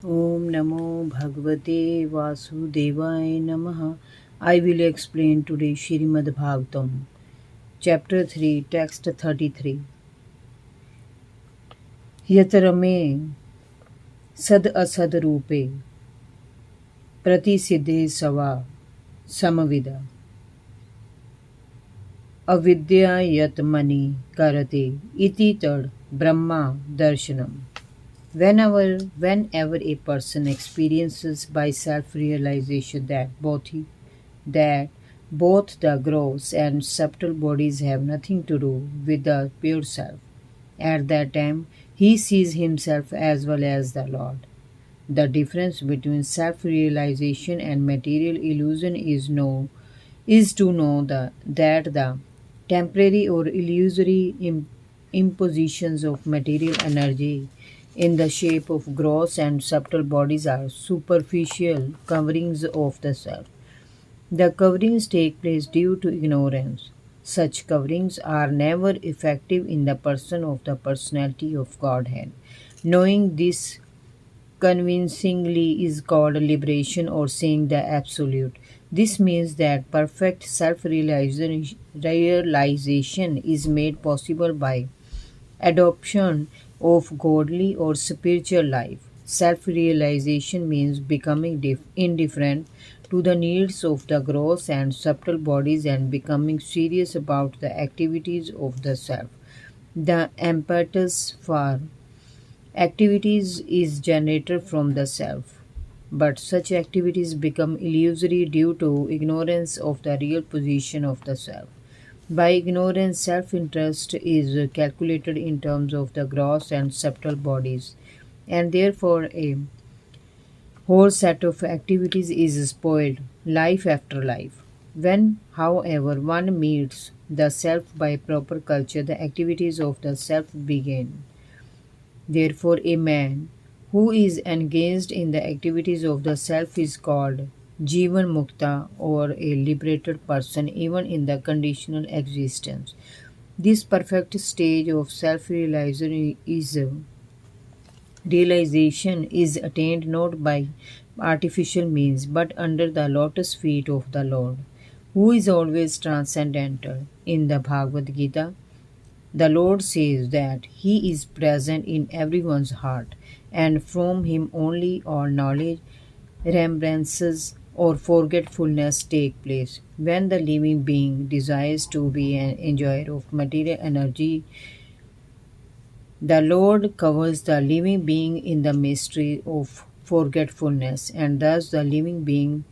Om Namo Bhagavate Vasudevaya Namaha. I will explain today Shrimad Bhagavatam, Chapter 3, Text 33. Yatarame Sad Asad Rupe Pratisiddhe Sava Samavida Avidya Yat Mani Karate Iti Tad Brahma Darshanam. Whenever a person experiences by self-realization that both the gross and subtle bodies have nothing to do with the pure self, at that time he sees himself as well as the Lord. The difference between self-realization and material illusion is to know that the temporary or illusory impositions of material energy in the shape of gross and subtle bodies are superficial coverings of the self. The coverings take place due to ignorance. Such coverings are never effective in the person of the personality of Godhead. Knowing this convincingly is called liberation or seeing the absolute. This means that perfect self realization is made possible by adoption of godly or spiritual life. Self realization means becoming indifferent to the needs of the gross and subtle bodies and becoming serious about the activities of the self. The impetus for activities is generated from the self, but such activities become illusory due to ignorance of the real position of the self. By ignorance, self interest is calculated in terms of the gross and subtle bodies, and therefore a whole set of activities is spoiled life after life. When, however, one meets the self by proper culture, the activities of the self begin. Therefore, a man who is engaged in the activities of the self is called Jivan Mukta or a liberated person even in the conditional existence. This perfect stage of realization is attained not by artificial means but under the lotus feet of the Lord, who is always transcendental. In the Bhagavad Gita, the Lord says that He is present in everyone's heart, and from Him only all knowledge, remembrances, or forgetfulness take place. When the living being desires to be an enjoyer of material energy, the Lord covers the living being in the mystery of forgetfulness, and thus the living being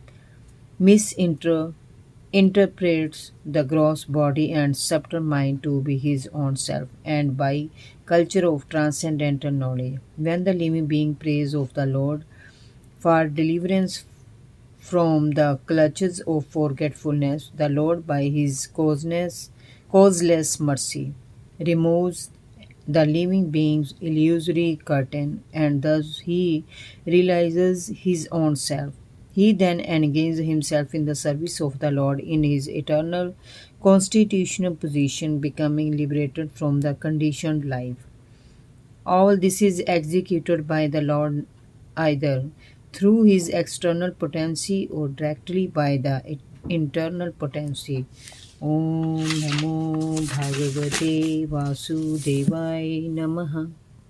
misinterprets the gross body and subtle mind to be his own self, and by culture of transcendental knowledge. When the living being prays of the Lord for deliverance from the clutches of forgetfulness, the Lord, by his causeless mercy, removes the living being's illusory curtain, and thus he realizes his own self. He then engages himself in the service of the Lord in his eternal constitutional position, becoming liberated from the conditioned life. All this is executed by the Lord either through his external potency or directly by the internal potency. Om Namo Bhagavate Vasudevaya Namaha.